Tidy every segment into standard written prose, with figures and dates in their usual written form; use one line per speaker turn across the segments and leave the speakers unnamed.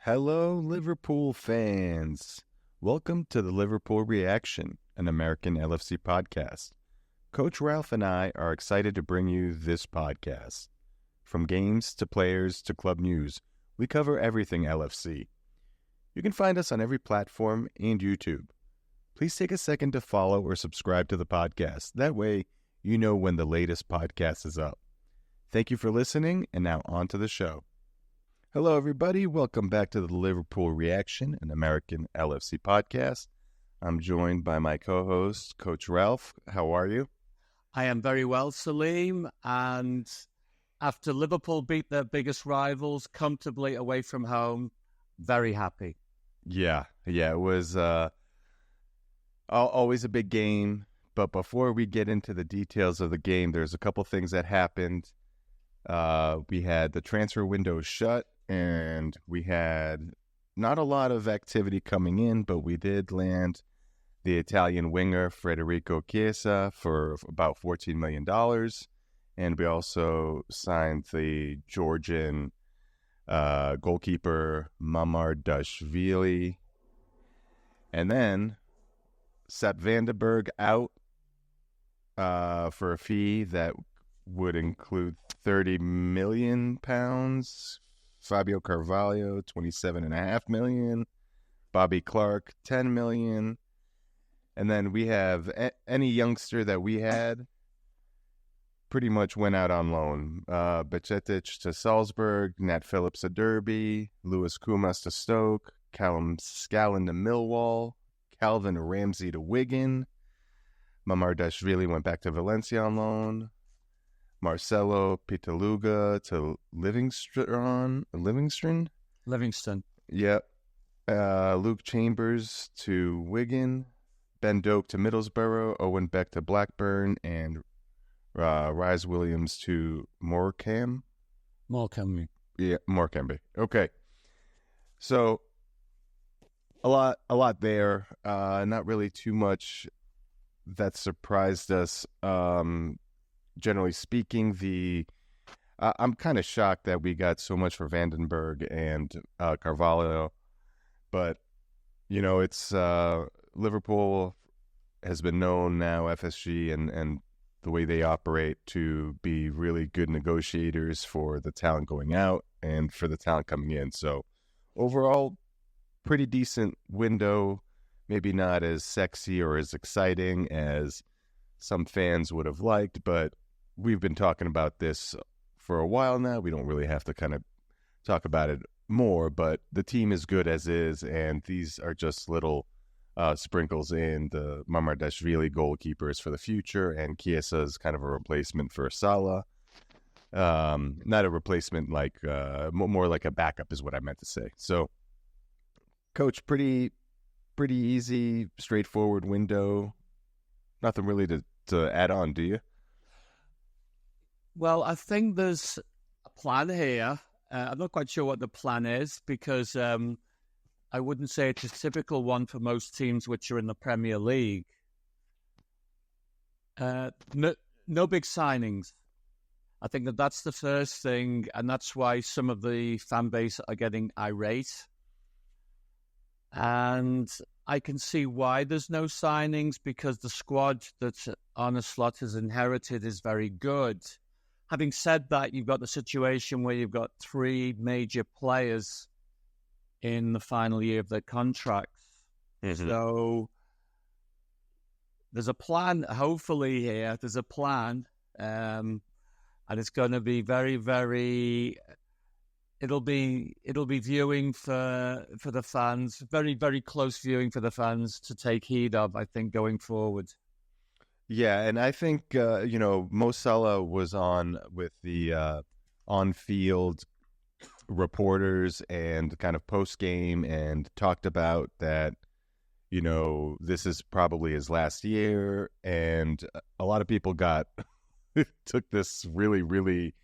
Hello, Liverpool fans. Welcome to the Liverpool Reaction, an American LFC podcast. Coach Ralph and I are excited to bring you this podcast. From games to players to club news, we cover everything LFC. You can find us on every platform and YouTube. Please take a second to follow or subscribe to the podcast. That way, you know when the latest podcast is up. Thank you for listening, and now on to the show. Hello, everybody. Welcome back to the Liverpool Reaction, an American LFC podcast. I'm joined by my co-host, Coach Ralph. How are you?
I am very well, Salim. And after Liverpool beat their biggest rivals comfortably away from home, very happy.
Yeah, it was always a big game. But before we get into the details of the game, there's a couple things that happened. We had the transfer window shut, and we had not a lot of activity coming in, but we did land the Italian winger Federico Chiesa for about $14 million. And we also signed the Georgian goalkeeper Mamardashvili. And then Sepp Vandenberg out for a fee that would include £30 million. Fabio Carvalho, $27.5 million. Bobby Clark, $10 million. And then we have any youngster that we had pretty much went out on loan. Bajcetic to Salzburg, Nat Phillips to Derby, Lewis Kumas to Stoke, Callum Scallon to Millwall, Calvin Ramsey to Wigan. Mamardashvili went back to Valencia on loan. Marcelo Pitaluga to Livingston. Yep. Luke Chambers to Wigan. Ben Doak to Middlesbrough. Owen Beck to Blackburn. And Rhys Williams to Morecambe. Yeah, Morecambe. Okay. So, a lot there. Not really too much that surprised us. Generally speaking, I'm kind of shocked that we got so much for Vandenberg and Carvalho, but it's Liverpool has been known now, FSG and the way they operate, to be really good negotiators for the talent going out and for the talent coming in. So overall, pretty decent window. Maybe not as sexy or as exciting as some fans would have liked, but we've been talking about this for a while now. We don't really have to kind of talk about it more, but the team is good as is, and these are just little sprinkles in. The Mamardashvili goalkeepers for the future, and Chiesa is kind of a replacement for Salah. Not a replacement, like more like a backup is what I meant to say. So, Coach, pretty easy, straightforward window. Nothing really to add on, do you?
Well, I think there's a plan here. I'm not quite sure what the plan is, because I wouldn't say it's a typical one for most teams which are in the Premier League. No big signings. I think that's the first thing, and that's why some of the fan base are getting irate. And I can see why there's no signings, because the squad that Arne Slot has inherited is very good. Having said that, you've got the situation where you've got three major players in the final year of their contracts. Mm-hmm. So there's a plan, hopefully here. There's a plan, and it's going to be very, very... It'll be viewing for the fans, very, very close viewing for the fans to take heed of, I think, going forward.
Yeah, and I think, Mo Salah was on with the on-field reporters and kind of post-game and talked about that, this is probably his last year. And a lot of people took this really, really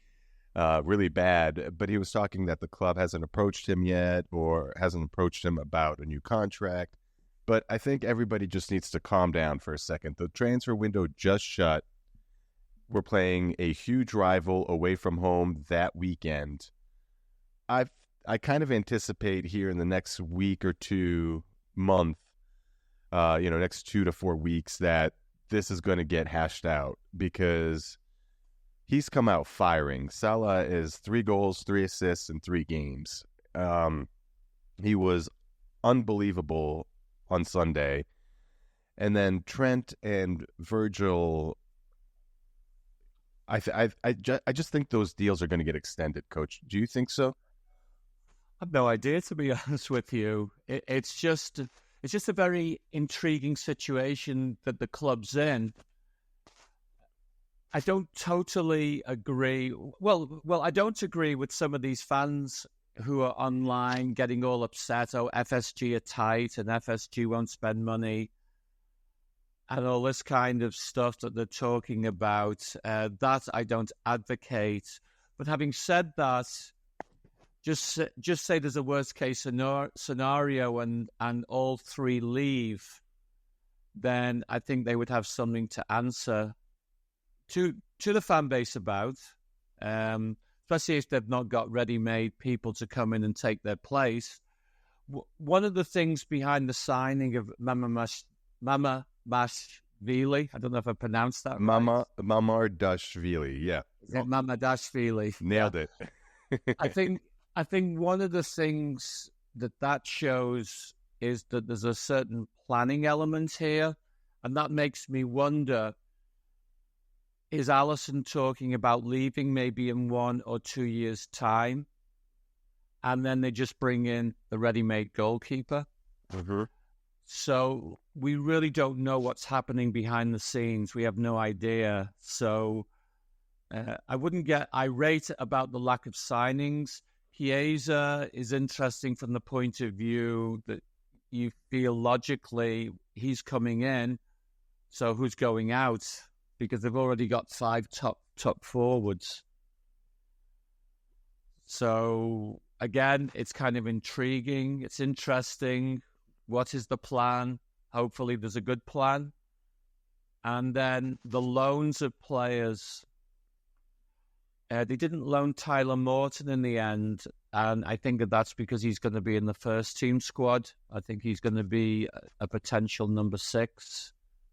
really bad, but he was talking that the club hasn't approached him yet or hasn't approached him about a new contract. But I think everybody just needs to calm down for a second. The transfer window just shut. We're playing a huge rival away from home that weekend. I I kind of anticipate here in the next week or month, next 2 to 4 weeks, that this is going to get hashed out because he's come out firing. Salah is 3 goals, 3 assists in 3 games. He was unbelievable on Sunday. And then Trent and Virgil, I just think those deals are going to get extended, Coach. Do you think so?
I have no idea, to be honest with you. It's just a very intriguing situation that the club's in. I don't totally agree. Well, I don't agree with some of these fans who are online getting all upset. Oh, FSG are tight and FSG won't spend money and all this kind of stuff that they're talking about. That I don't advocate. But having said that, just say there's a worst case scenario and all 3 leave, then I think they would have something to answer to the fan base about, especially if they've not got ready-made people to come in and take their place. One of the things behind the signing of Mamardashvili, I don't know if I pronounced that right.
Mamardashvili, yeah.
Mamardashvili.
Nailed it.
I think one of the things that shows is that there's a certain planning element here, and that makes me wonder, is Allison talking about leaving maybe in 1 or 2 years' time, and then they just bring in the ready-made goalkeeper?
Mm-hmm.
So we really don't know what's happening behind the scenes. We have no idea. So I wouldn't get irate about the lack of signings. Chiesa is interesting from the point of view that you feel logically he's coming in, so who's going out? Because they've already got 5 top forwards. So again, it's kind of intriguing. It's interesting. What is the plan? Hopefully there's a good plan. And then the loans of players. They didn't loan Tyler Morton in the end, and I think that's because he's going to be in the first team squad. I think he's going to be a potential number 6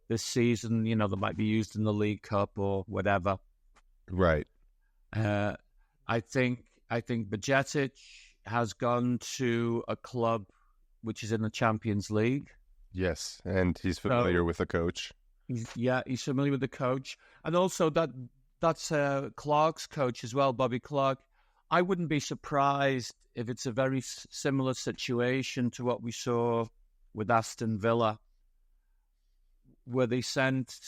this season, that might be used in the League Cup or whatever.
Right.
I think Bajcetic has gone to a club which is in the Champions League.
Yes, and he's familiar with the coach.
He's familiar with the coach. And also that's Clark's coach as well, Bobby Clark. I wouldn't be surprised if it's a very similar situation to what we saw with Aston Villa, where they sent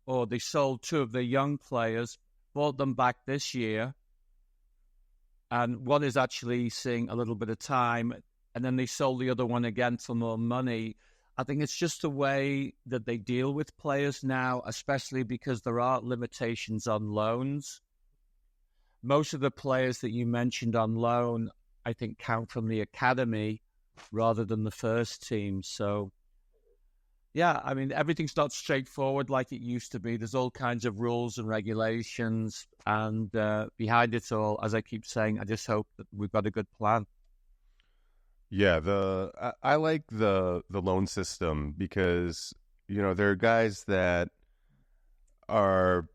or they sold 2 of their young players, bought them back this year, and one is actually seeing a little bit of time, and then they sold the other one again for more money. I think it's just the way that they deal with players now, especially because there are limitations on loans. Most of the players that you mentioned on loan, I think, count from the academy rather than the first team. So, yeah, I mean, everything's not straightforward like it used to be. There's all kinds of rules and regulations. And behind it all, as I keep saying, I just hope that we've got a good plan.
Yeah, I like the loan system because, there are guys that are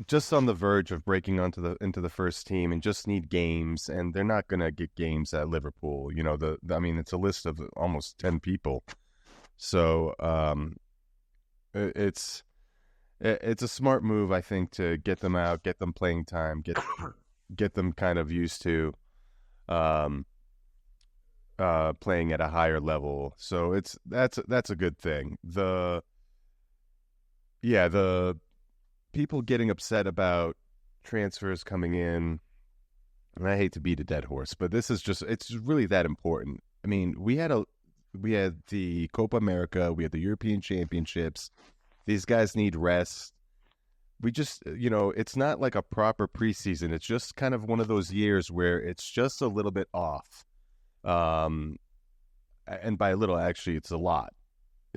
just on the verge of breaking into the first team and just need games, and they're not going to get games at Liverpool. It's a list of almost 10 people. So it's a smart move, I think, to get them out, get them playing time, get them kind of used to playing at a higher level. So that's a good thing. The people getting upset about transfers coming in, and I hate to beat a dead horse, but it's really that important. I mean, we had the Copa America, we had the European Championships. These guys need rest. We just, it's not like a proper preseason. It's just kind of one of those years where it's just a little bit off. And by a little, actually, it's a lot.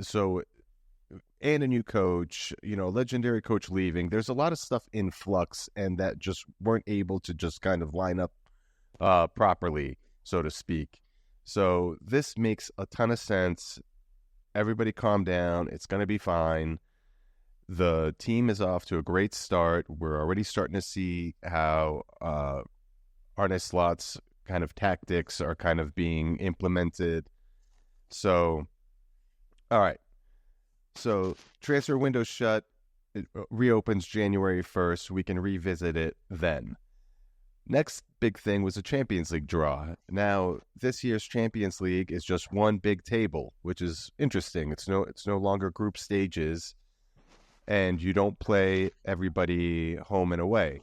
So, and a new coach, legendary coach leaving. There's a lot of stuff in flux, and that just weren't able to just kind of line up properly. so to speak. So this makes a ton of sense. Everybody calm down. It's going to be fine. The team is off to a great start. We're already starting to see how Arne Slot's kind of tactics are kind of being implemented. So, all right. So transfer window shut. It reopens January 1st. We can revisit it then. Next big thing was a Champions League draw. Now, this year's Champions League is just one big table, which is interesting. It's no longer group stages, and you don't play everybody home and away.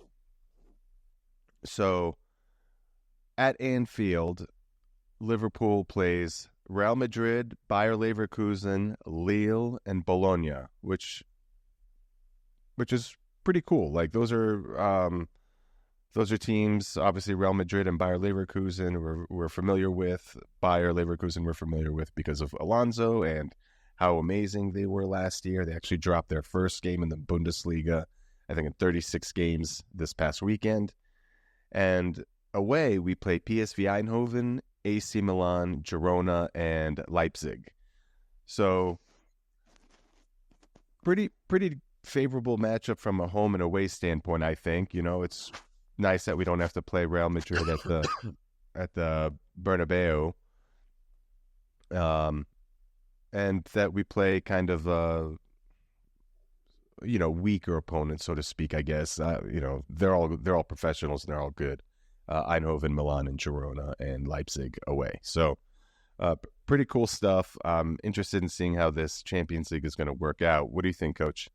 So, at Anfield, Liverpool plays Real Madrid, Bayer Leverkusen, Lille, and Bologna, which is pretty cool. Like those are teams. Obviously, Real Madrid and Bayer Leverkusen we're familiar with. Bayer Leverkusen we're familiar with because of Alonso and how amazing they were last year. They actually dropped their first game in the Bundesliga, I think in 36 games this past weekend. And away, we play PSV Eindhoven, AC Milan, Girona, and Leipzig. So pretty favorable matchup from a home and away standpoint, I think. You know, it's nice that we don't have to play Real Madrid at the Bernabeu. And that we play kind of weaker opponents, so to speak, I guess. They're all professionals and they're all good. Eindhoven, Milan, and Girona, and Leipzig away. So pretty cool stuff. I'm interested in seeing how this Champions League is going to work out. What do you think, Coach?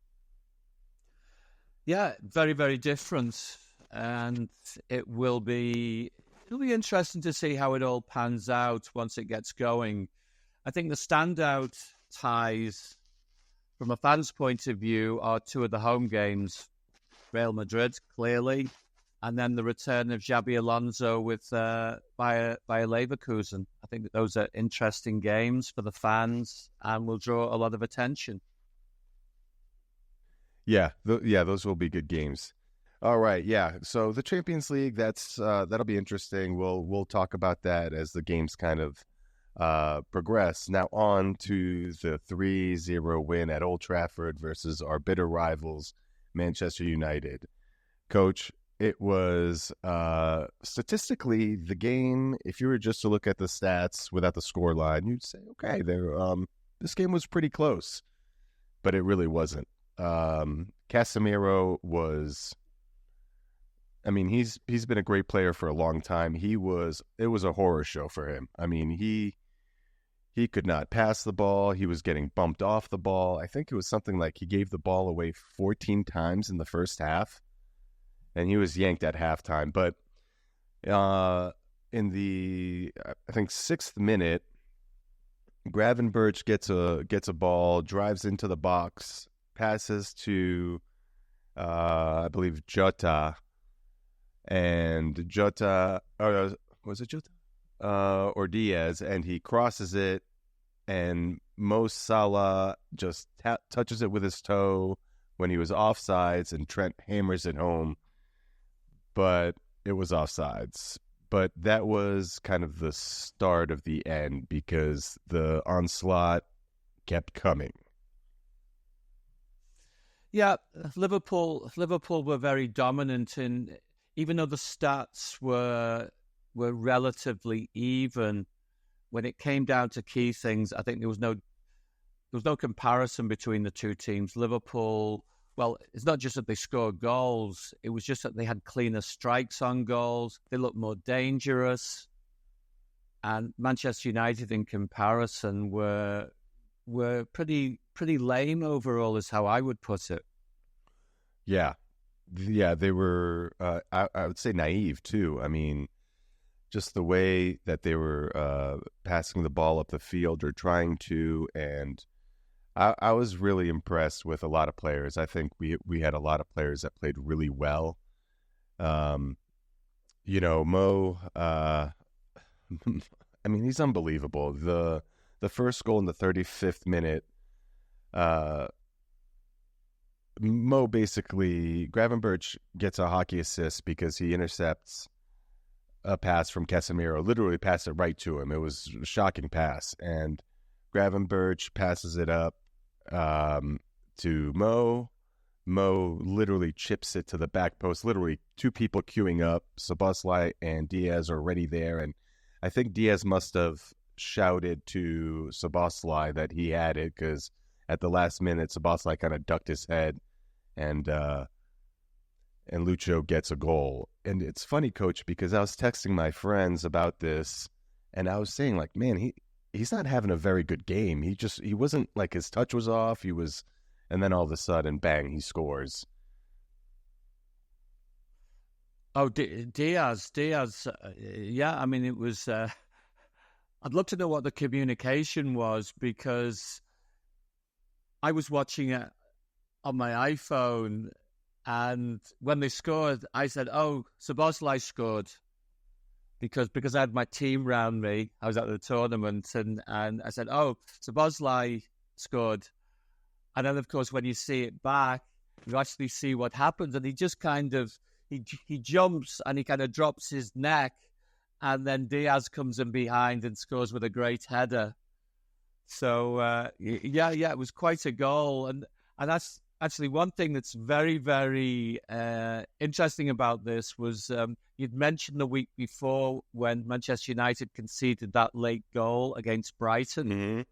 Yeah, very, very different. And it'll be interesting to see how it all pans out once it gets going. I think the standout ties from a fan's point of view are two of the home games. Real Madrid, clearly, and then the return of Xabi Alonso with Bayer Leverkusen. I think that those are interesting games for the fans and will draw a lot of attention.
Yeah, those will be good games. All right, yeah. So the Champions League, that'll be interesting. We'll talk about that as the games kind of progress. Now on to the 3-0 win at Old Trafford versus our bitter rivals, Manchester United. Coach, it was statistically the game, if you were just to look at the stats without the scoreline, you'd say, okay, this game was pretty close, but it really wasn't. Casemiro was, I mean, he's been a great player for a long time. It was a horror show for him. I mean, he could not pass the ball. He was getting bumped off the ball. I think it was something like he gave the ball away 14 times in the first half, and he was yanked at halftime. But in the, I think, 6th minute, Gravenberch gets a ball, drives into the box, passes to, I believe, Jota. And Jota, was it Jota? Or Diaz, and he crosses it, and Mo Salah just touches it with his toe when he was offsides, and Trent hammers it home, but it was offsides. But that was kind of the start of the end because the onslaught kept coming.
Yeah, Liverpool were very dominant in, even though the stats were relatively even, when it came down to key things, I think there was no comparison between the two teams. Liverpool, well, it's not just that they scored goals, it was just that they had cleaner strikes on goals. They looked more dangerous. And Manchester United, in comparison, were pretty lame overall, is how I would put it.
Yeah, they were, I would say, naive too. I mean, just the way that they were passing the ball up the field or trying to, and I was really impressed with a lot of players. I think we had a lot of players that played really well. Mo, I mean, he's unbelievable. The first goal in the 35th minute, Mo basically, Gravenberch gets a hockey assist because he intercepts a pass from Casemiro, literally passed it right to him. It was a shocking pass. And Gravenberch passes it up to Mo. Mo literally chips it to the back post. Literally 2 people queuing up. Szoboszlai and Diaz are already there. And I think Diaz must have shouted to Szoboszlai that he had it, because at the last minute, Szoboszlai kind of ducked his head, and Lucho gets a goal. And it's funny, Coach, because I was texting my friends about this, and I was saying, like, man, he's not having a very good game. He wasn't, like, his touch was off. And then all of a sudden, bang, he scores.
Oh, Diaz, yeah. I mean, it was. I'd love to know what the communication was, because I was watching it on my iPhone, and when they scored, I said, "Oh, Szoboszlai scored," because I had my team round me. I was at the tournament, and I said, "Oh, Szoboszlai scored." And then, of course, when you see it back, you actually see what happens, and he just kind of he jumps and he kind of drops his neck, and then Diaz comes in behind and scores with a great header. So yeah, it was quite a goal, and that's actually one thing that's very, very interesting about this was you'd mentioned the week before when Manchester United conceded that late goal against Brighton.
Mm-hmm.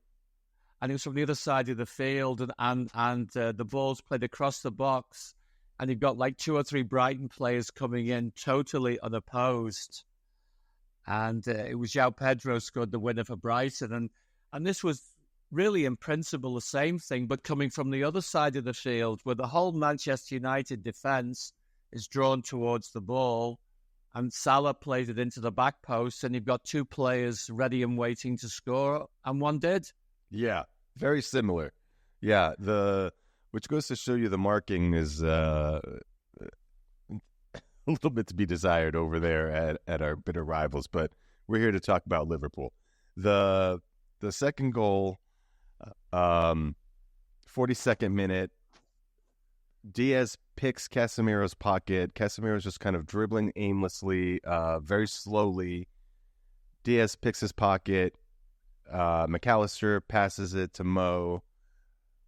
And it was from the other side of the field, and the ball's played across the box, and you've got like 2 or 3 Brighton players coming in totally unopposed. And it was João Pedro scored the winner for Brighton. And this was really, in principle, the same thing, but coming from the other side of the field, where the whole Manchester United defence is drawn towards the ball, and Salah played it into the back post, and you've got 2 players ready and waiting to score, and one did.
Yeah, very similar. Yeah, which goes to show you the marking is a little bit to be desired over there at our bitter rivals. But we're here to talk about Liverpool. The second goal, 42nd minute, Diaz picks Casemiro's pocket. Casemiro's just kind of dribbling aimlessly, very slowly. Diaz picks his pocket. McAllister passes it to Mo.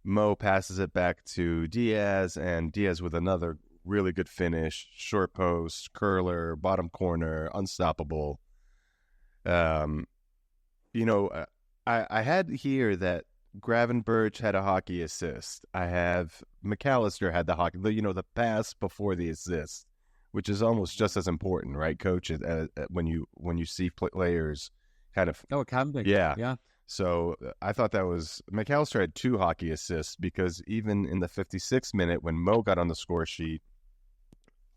Mo passes it back to Diaz, and Diaz with another really good finish. Short post, curler, bottom corner, unstoppable. I had here that Gravenberch had a hockey assist. I have McAllister had the hockey, the pass before the assist, which is almost just as important, right, Coach? When you see players kind of.
Oh, it can be.
Yeah. So I thought that was McAllister had 2 hockey assists, because even in the 56th minute when Mo got on the score sheet,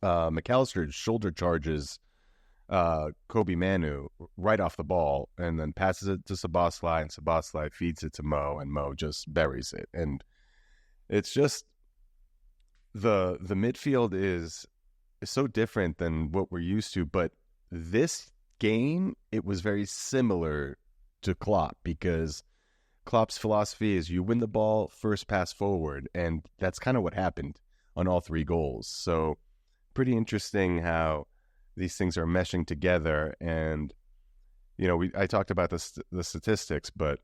McAllister shoulder charges Kobe Manu right off the ball, and then passes it to Szoboszlai, and Szoboszlai feeds it to Mo, and Mo just buries it. And it's just the midfield is so different than what we're used to, but this game, it was very similar to Klopp, because Klopp's philosophy is you win the ball, first pass forward, and that's kind of what happened on all 3 goals. So pretty interesting how these things are meshing together. And I talked about the statistics, but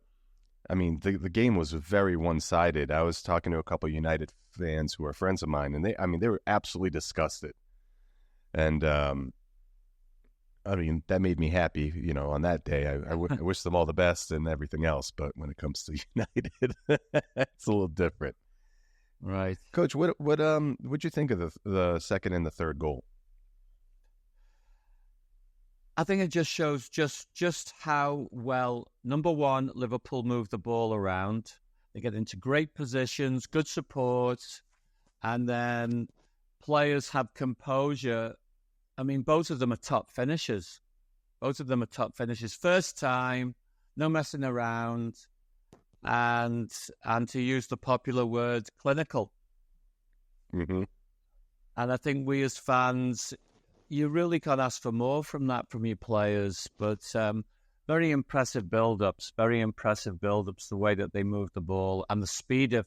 I mean the game was very one-sided. I was talking to a couple of United fans who are friends of mine, and they were absolutely disgusted. And that made me happy, on that day. I wish them all the best and everything else. But when it comes to United, it's a little different.
Right.
Coach, what'd you think of the second and the third goal?
I think it just shows just how well, number one, Liverpool moved the ball around. They get into great positions, good support, and then players have composure. I mean, both of them are top finishers. First time, no messing around, and to use the popular word, clinical.
Mm-hmm.
And I think we as fans, you really can't ask for more from your players. But very impressive build-ups, the way that they move the ball and the speed of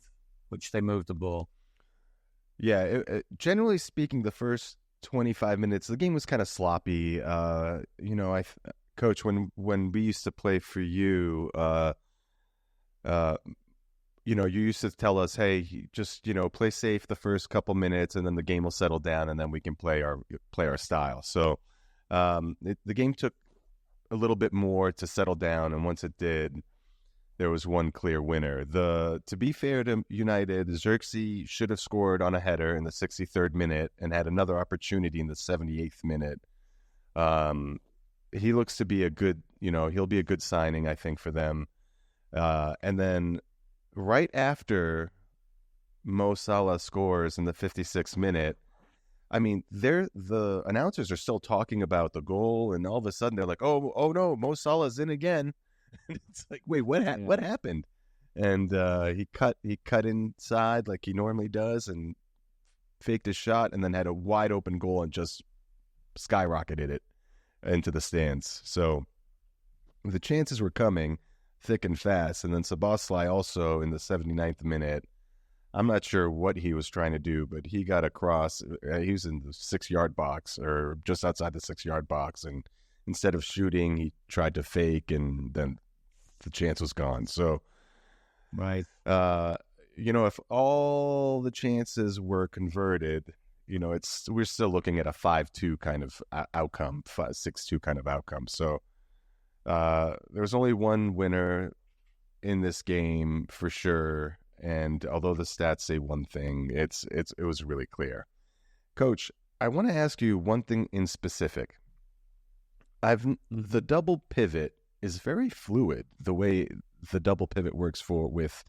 which they move the ball.
Yeah, generally speaking, the first 25 minutes, the game was kind of sloppy. Coach, when we used to play for you, you used to tell us, hey, just, play safe the first couple minutes and then the game will settle down and then we can play our style. So the game took a little bit more to settle down, and once it did, there was one clear winner. To be fair to United, Xerxes should have scored on a header in the 63rd minute and had another opportunity in the 78th minute. He looks to be he'll be a good signing, I think, for them. And then right after Mo Salah scores in the 56th minute, I mean, the announcers are still talking about the goal, and all of a sudden they're like, "Oh no, Mo Salah's in again." It's like, wait, what happened? And he cut inside like he normally does, and faked a shot, and then had a wide open goal and just skyrocketed it into the stands. So the chances were coming thick and fast. And then Szoboszlai also in the 79th minute. I'm not sure what he was trying to do, but he got across. He was in the 6-yard box or just outside the 6-yard box. And instead of shooting, he tried to fake, and then the chance was gone. So,
right.
If all the chances were converted, we're still looking at a 5-2 kind of outcome, 6-2 kind of outcome. So, there's only one winner in this game for sure. And although the stats say one thing, it was really clear. Coach, I want to ask you one thing in specific. The double pivot is very fluid. The way the double pivot works with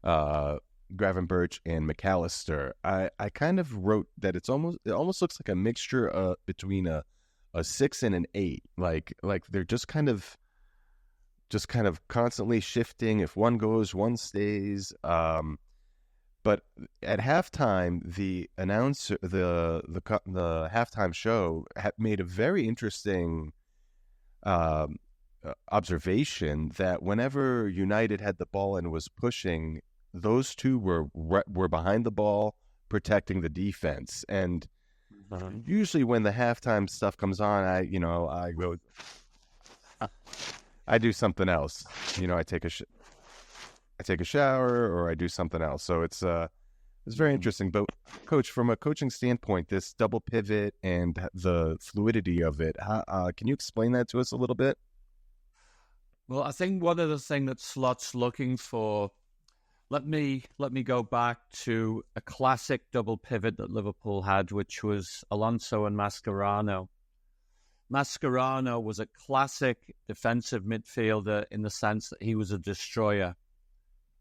Gravenberch and McAllister. I kind of wrote that it almost looks like a mixture between a 6 and an 8. Like they're just kind of constantly shifting. If one goes, one stays. But at halftime, the announcer, the halftime show made a very interesting observation that whenever United had the ball and was pushing, those two were behind the ball protecting the defense. And usually when the halftime stuff comes on, I go. I do something else. I take a shower or I do something else. So it's very interesting. But Coach, from a coaching standpoint, this double pivot and the fluidity of it, can you explain that to us a little bit?
Well, I think one of the things that Slot's looking for, let me go back to a classic double pivot that Liverpool had, which was Alonso and Mascherano. Mascherano was a classic defensive midfielder in the sense that he was a destroyer.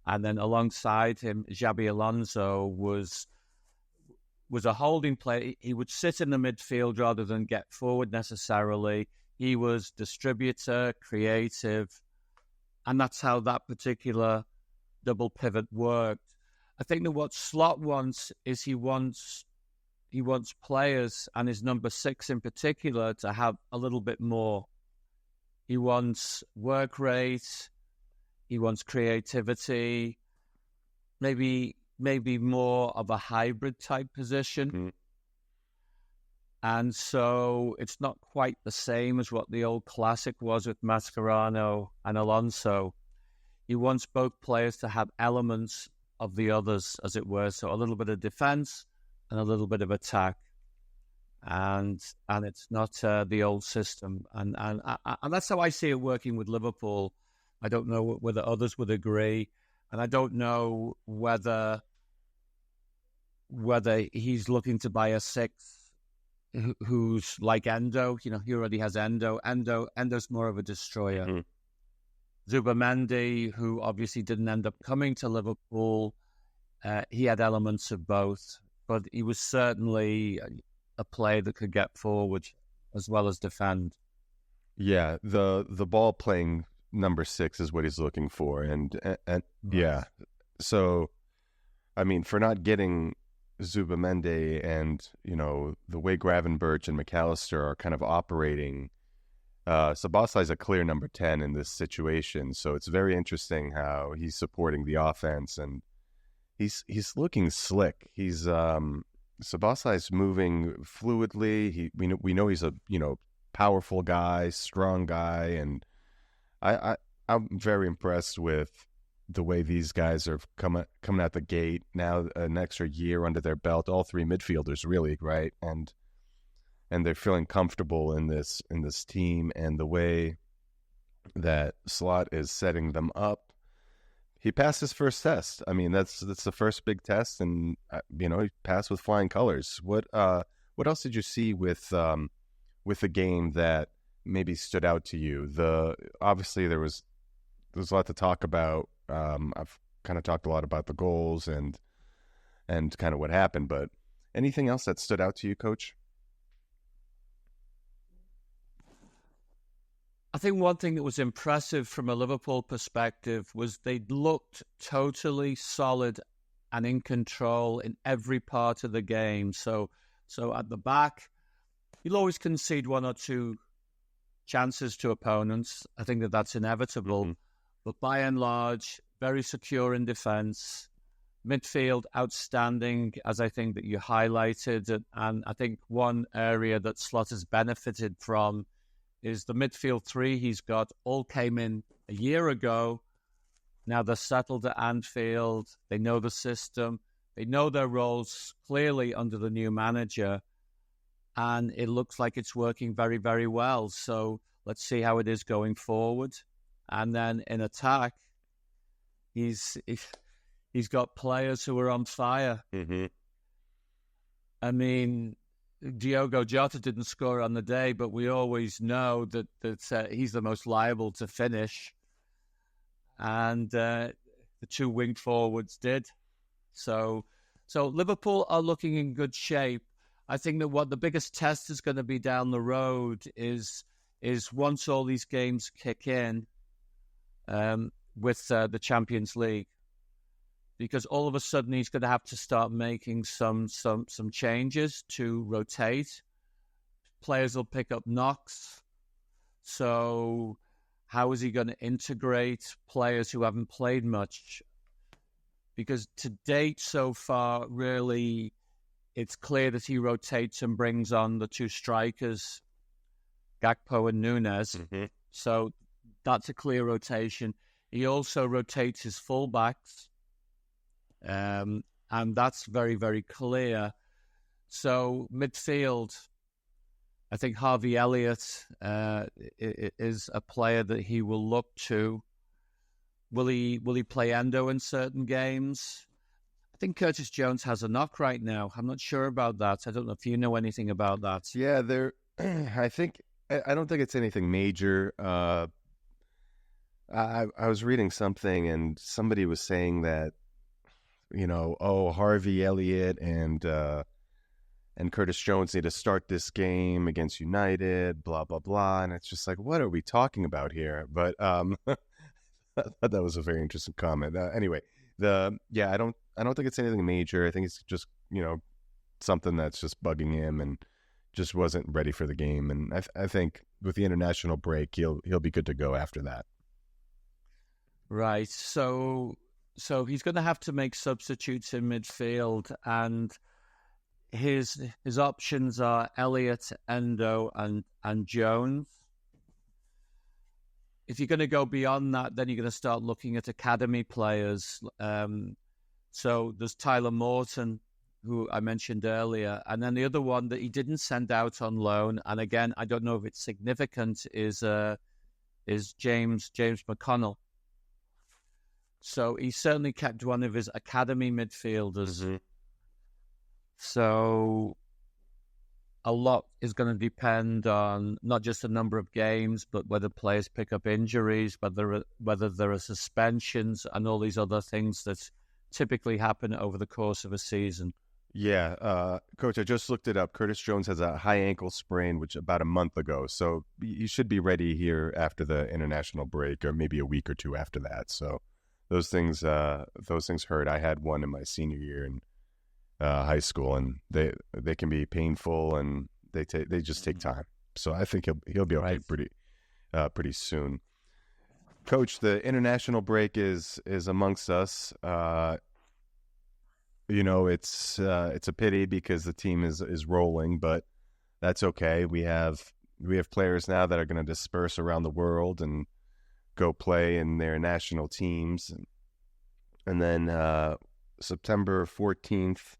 And then alongside him, Xabi Alonso was a holding player. He would sit in the midfield rather than get forward necessarily. He was distributor, creative, and that's how that particular double pivot worked. I think that what Slot wants is he wants players, and his number 6 in particular, to have a little bit more. He wants work rate. He wants creativity. Maybe more of a hybrid type position. Mm-hmm. And so it's not quite the same as what the old classic was with Mascherano and Alonso. He wants both players to have elements of the others, as it were. So a little bit of defense and a little bit of attack, and it's not the old system, and that's how I see it working with Liverpool. I don't know whether others would agree, and I don't know whether he's looking to buy a 6 who's like Endo. He already has Endo. Endo's more of a destroyer. Mm-hmm. Zubimendi, who obviously didn't end up coming to Liverpool, he had elements of both. But he was certainly a player that could get forward as well as defend. Yeah,
the ball playing number 6 is what he's looking for, and yeah. So, I mean, for not getting Zubimendi and the way Gravenberch and McAllister are kind of operating, Szoboszlai is a clear number 10 in this situation. So it's very interesting how he's supporting the offense, and he's looking slick. He's Szoboszlai's moving fluidly. We know he's a powerful guy, strong guy, and I'm very impressed with the way these guys are coming out the gate now. An extra year under their belt, all three midfielders, really, right? And they're feeling comfortable in this team, and the way that Slot is setting them up. He passed his first test. I mean, that's the first big test, and he passed with flying colors. What else did you see with the game that maybe stood out to you? Obviously there's a lot to talk about. I've kind of talked a lot about the goals and kind of what happened, but anything else that stood out to you, Coach?
I think one thing that was impressive from a Liverpool perspective was they looked totally solid and in control in every part of the game. So at the back, you'll always concede one or two chances to opponents. I think that's inevitable. Mm-hmm. But by and large, very secure in defence. Midfield, outstanding, as I think that you highlighted. And I think one area that Slot has benefited from is the midfield three he's got all came in a year ago. Now they're settled at Anfield. They know the system. They know their roles clearly under the new manager. And it looks like it's working very, very well. So let's see how it is going forward. And then in attack, he's got players who are on fire. Mm-hmm. I mean, Diogo Jota didn't score on the day, but we always know that he's the most liable to finish. And the two wing forwards did. So Liverpool are looking in good shape. I think that what the biggest test is going to be down the road is once all these games kick in with the Champions League. Because all of a sudden he's going to have to start making some changes to rotate. Players will pick up knocks. So how is he going to integrate players who haven't played much? Because to date so far, really, it's clear that he rotates and brings on the two strikers, Gakpo and Nunes. Mm-hmm. So that's a clear rotation. He also rotates his fullbacks. And that's very, very clear. So midfield, I think Harvey Elliott is a player that he will look to. Will he play Endo in certain games? I think Curtis Jones has a knock right now. I'm not sure about that. I don't know if you know anything about that.
Yeah, I don't think it's anything major. I was reading something and somebody was saying that, Harvey Elliott and Curtis Jones need to start this game against United, blah, blah, blah. And it's just like, what are we talking about here? But I thought that was a very interesting comment. Anyway, I don't think it's anything major. I think it's just, something that's just bugging him and just wasn't ready for the game. And I think with the international break, he'll be good to go after that.
Right. So he's going to have to make substitutes in midfield, and his options are Elliott, Endo, and Jones. If you're going to go beyond that, then you're going to start looking at academy players. So there's Tyler Morton, who I mentioned earlier, and then the other one that he didn't send out on loan, and again, I don't know if it's significant, is James McConnell. So he certainly kept one of his academy midfielders. Mm-hmm. So a lot is going to depend on not just the number of games, but whether players pick up injuries, whether there are suspensions and all these other things that typically happen over the course of a season.
Yeah, Coach, I just looked it up. Curtis Jones has a high ankle sprain, which about a month ago. So you should be ready here after the international break, or maybe a week or two after that. So those things hurt. I had one in my senior year in high school, and they can be painful, and they just take time. So I think he'll be okay pretty soon. Coach, the international break is amongst us. it's a pity because the team is rolling, but that's okay. We have players now that are going to disperse around the world and go play in their national teams, and then September 14th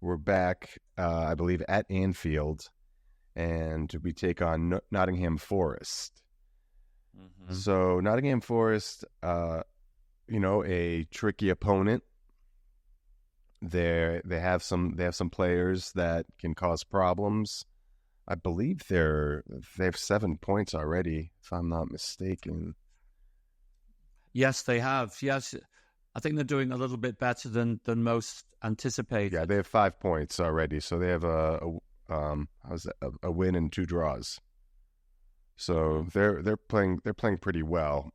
we're back, I believe, at Anfield, and we take on Nottingham Forest. Mm-hmm. So Nottingham Forest, a tricky opponent. They have some players that can cause problems. I believe they have 7 points already, if I'm not mistaken.
Yes, they have. Yes, I think they're doing a little bit better than most anticipated.
Yeah, they have 5 points already, so they have a win and 2 draws. So they're playing pretty well.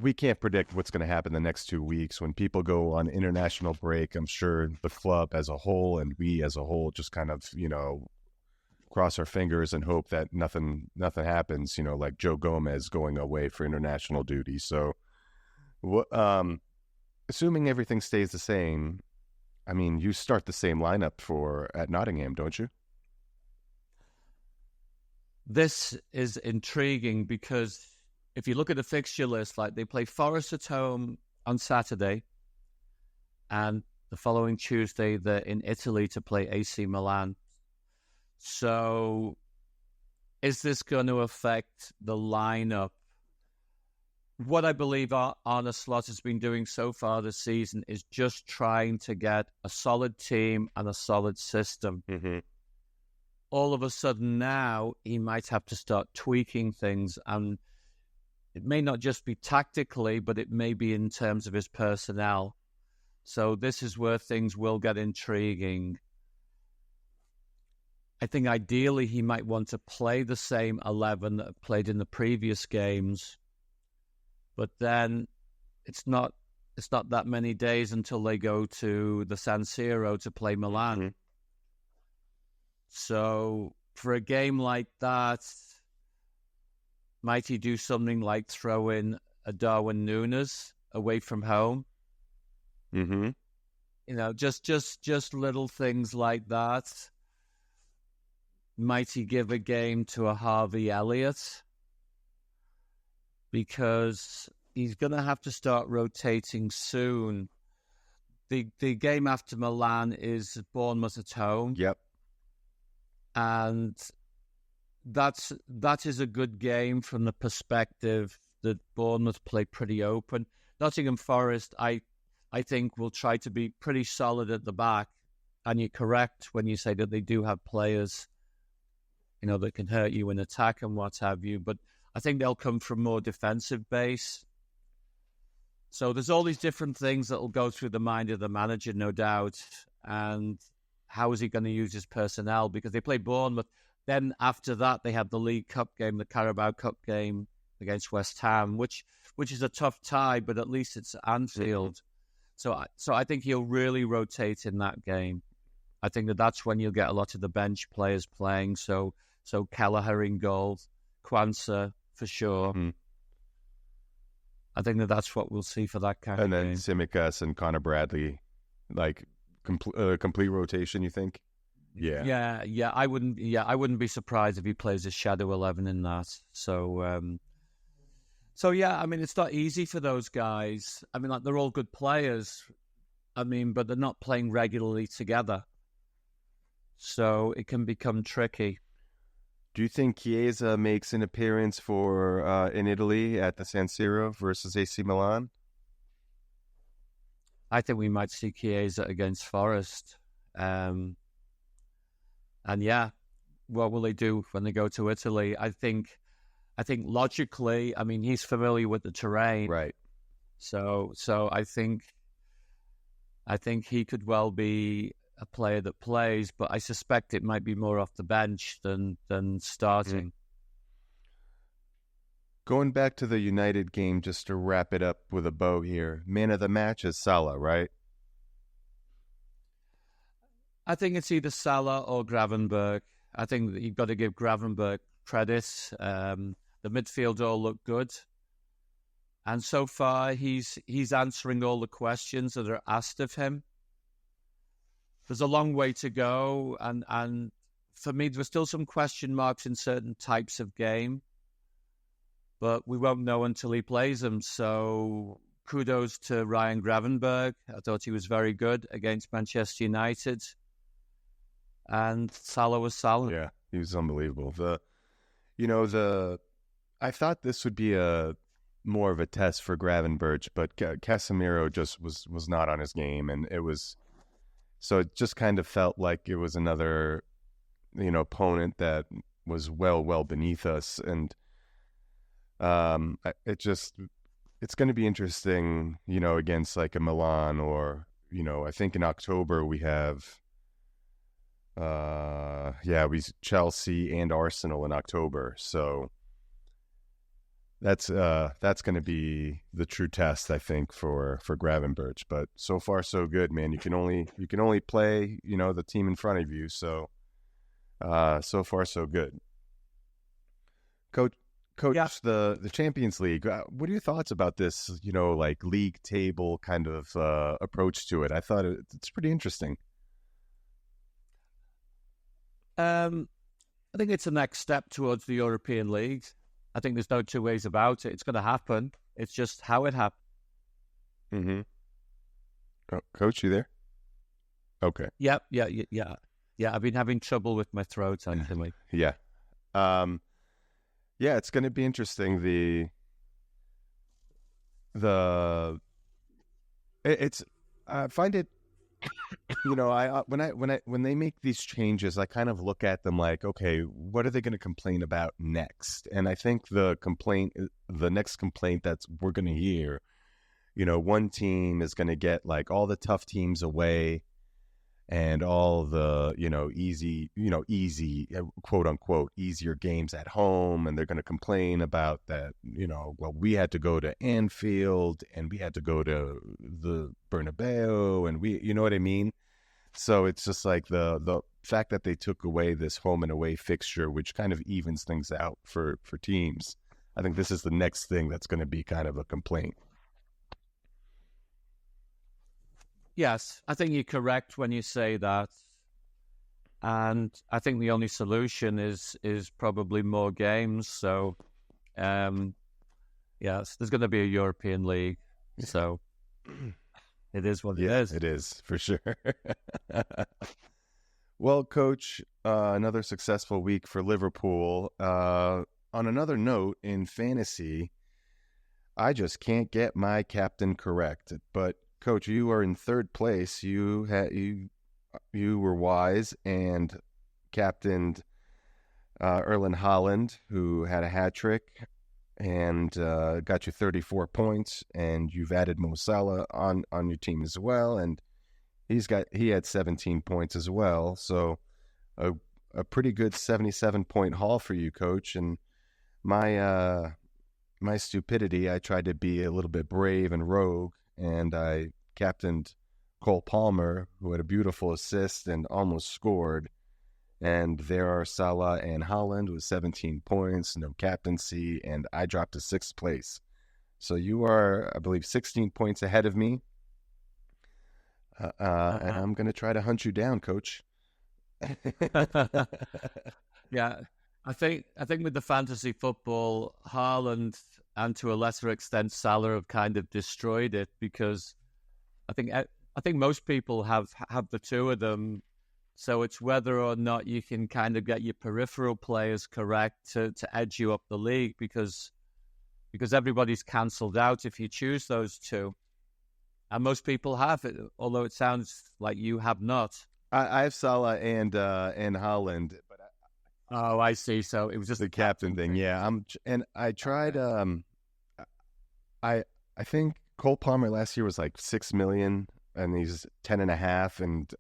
We can't predict what's going to happen the next 2 weeks. When people go on international break, I'm sure the club as a whole and we as a whole just kind of, cross our fingers and hope that nothing happens, like Joe Gomez going away for international duty. So, assuming everything stays the same, I mean, you start the same lineup at Nottingham, don't you?
This is intriguing because if you look at the fixture list, like they play Forest at home on Saturday, and the following Tuesday they're in Italy to play AC Milan. So is this going to affect the lineup? What I believe Arne Slot has been doing so far this season is just trying to get a solid team and a solid system.
Mm-hmm.
All of a sudden now he might have to start tweaking things, and it may not just be tactically, but it may be in terms of his personnel. So this is where things will get intriguing. I think ideally he might want to play the same 11 that have played in the previous games, but then it's not that many days until they go to the San Siro to play Milan. Mm-hmm. So for a game like that, might he do something like throw in a Darwin Núñez away from home?
Mm-hmm.
Just little things like that. Might he give a game to a Harvey Elliott? Because he's going to have to start rotating soon. The game after Milan is Bournemouth at home.
Yep.
And that is a good game from the perspective that Bournemouth play pretty open. Nottingham Forest, I think, will try to be pretty solid at the back. And you're correct when you say that they do have players, that can hurt you in attack and what have you. But I think they'll come from more defensive base. So there's all these different things that will go through the mind of the manager, no doubt. And how is he going to use his personnel? Because they play Bournemouth. Then after that, they have the League Cup game, the Carabao Cup game against West Ham, which is a tough tie, but at least it's Anfield. So I think he'll really rotate in that game. I think that's when you'll get a lot of the bench players playing. So Kelleher in goal, Kwanzaa for sure.
Mm-hmm.
I think that's what we'll see for that kind
of game.
And
then Tsimikas and Connor Bradley, like complete rotation, you think?
Yeah. I wouldn't be surprised if he plays a shadow 11 in that. So yeah, I mean, it's not easy for those guys. I mean, like, they're all good players. I mean, but they're not playing regularly together. So it can become tricky.
Do you think Chiesa makes an appearance in Italy at the San Siro versus AC Milan?
I think we might see Chiesa against Forest. And yeah, what will they do when they go to Italy? I think logically, I mean, he's familiar with the terrain.
Right.
So I think he could well be a player that plays, but I suspect it might be more off the bench than starting.
Mm. Going back to the United game, just to wrap it up with a bow here, man of the match is Salah, right?
I think it's either Salah or Gravenberch. I think that you've got to give Gravenberch credit. The midfield all look good. And so far, he's answering all the questions that are asked of him. There's a long way to go, and for me, there are still some question marks in certain types of game, but we won't know until he plays them. So kudos to Ryan Gravenberg. I thought he was very good against Manchester United. And Salah was Salah.
Yeah, he was unbelievable. I thought this would be more of a test for Gravenberch, but Casemiro just was not on his game, and so it just kind of felt like it was another, opponent that was well beneath us, and it's going to be interesting, against like a Milan or, I think in October we have, Chelsea and Arsenal in October, so that's going to be the true test, I think, for Gravenberch. But so far so good, man. You can only play, the team in front of you, so so far so good. Coach,
Yeah.
the Champions League. What are your thoughts about this? Like league table kind of approach to it. I thought it's pretty interesting.
I think it's the next step towards the European League. I think there's no two ways about it. It's going to happen. It's just how it happens.
Mm-hmm. Oh, Coach, you there? Okay.
Yeah. I've been having trouble with my throat, actually.
Yeah. It's going to be interesting. I find it, when they make these changes, I kind of look at them like, okay, what are they going to complain about next? And I think the next complaint that we're going to hear, one team is going to get like all the tough teams away and all the, easy, quote unquote, easier games at home. And they're going to complain about that, well, we had to go to Anfield and we had to go to the Bernabeu and you know what I mean? So it's just like the fact that they took away this home and away fixture, which kind of evens things out for teams. I think this is the next thing that's going to be kind of a complaint.
Yes, I think you're correct when you say that. And I think the only solution is probably more games. So, yes, there's going to be a European League. So it is what it is.
It is, for sure. Well, Coach, another successful week for Liverpool. On another note, in fantasy, I just can't get my captain correct. But Coach, you are in third place. You were wise and captained Erling Haaland, who had a hat trick and got you 34 points. And you've added Mo Salah on your team as well, and he had 17 points as well. So a pretty good 77-point haul for you, Coach. And my stupidity, I tried to be a little bit brave and rogue, and I captained Cole Palmer, who had a beautiful assist and almost scored. And there are Salah and Haaland with 17 points, no captaincy, and I dropped to 6th place. So you are, I believe, 16 points ahead of me. And I'm going to try to hunt you down, Coach.
Yeah, I think with the fantasy football, Haaland and to a lesser extent Salah have kind of destroyed it, because I think most people have the two of them. So it's whether or not you can kind of get your peripheral players correct to edge you up the league, because everybody's cancelled out if you choose those two. And most people have it, although it sounds like you have not.
I have Salah and Haaland, but
oh, I see. So it was just
the captain thing. Yeah, I tried. I think Cole Palmer last year was like 6 million, and he's 10.5. And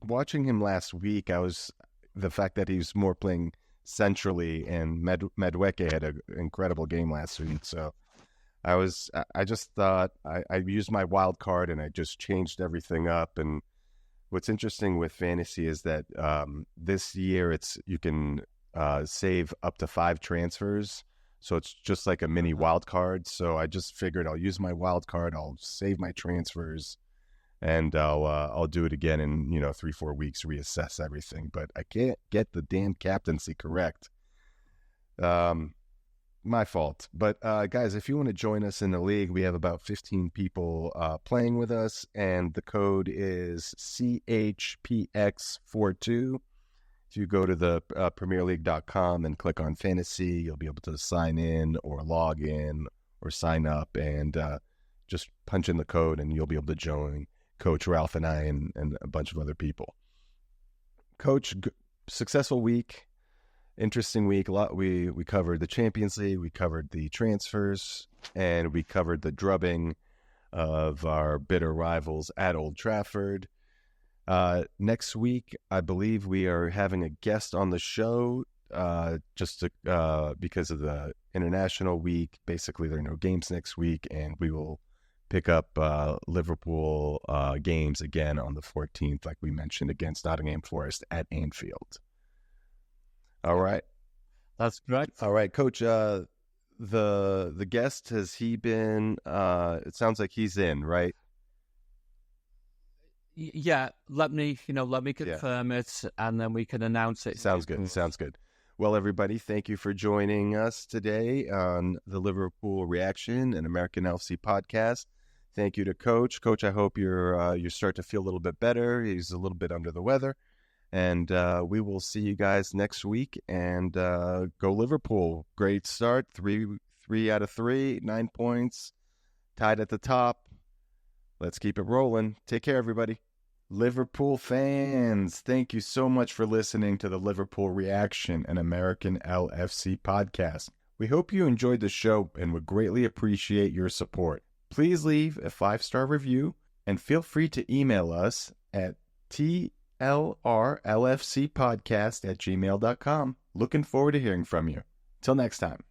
watching him last week, the fact that he was more playing centrally, and Madueke had an incredible game last week. So I just thought I used my wild card and I just changed everything up. And what's interesting with fantasy is that this year you can save up to 5 transfers. So it's just like a mini wild card. So I just figured I'll use my wild card. I'll save my transfers, and I'll do it again in 3-4 weeks, reassess everything. But I can't get the damn captaincy correct. My fault. But guys, if you want to join us in the league, we have about 15 people playing with us, and the code is CHPX42. If you go to the premierleague.com and click on fantasy, you'll be able to sign in or log in or sign up, and just punch in the code, and you'll be able to join Coach Ralph and I and a bunch of other people. Coach, successful week, interesting week. We covered the Champions League, we covered the transfers, and we covered the drubbing of our bitter rivals at Old Trafford. Next week, I believe we are having a guest on the show, because of the international week. Basically, there are no games next week, and we will pick up Liverpool games again on the 14th, like we mentioned, against Nottingham Forrest at Anfield. All right.
That's correct.
All right, Coach, the guest, has he been, it sounds like he's in, right?
Yeah, let me confirm it, and then we can announce it.
Sounds good. Well, everybody, thank you for joining us today on the Liverpool Reaction, an American LFC podcast. Thank you to Coach. Coach, I hope you start to feel a little bit better. He's a little bit under the weather, and we will see you guys next week. And go Liverpool! Great start, 3 out of 3, 9 points, tied at the top. Let's keep it rolling. Take care, everybody. Liverpool fans, thank you so much for listening to the Liverpool Reaction, an American LFC podcast. We hope you enjoyed the show and would greatly appreciate your support. Please leave a 5-star review and feel free to email us at tlrlfcpodcast@gmail.com. Looking forward to hearing from you. Till next time.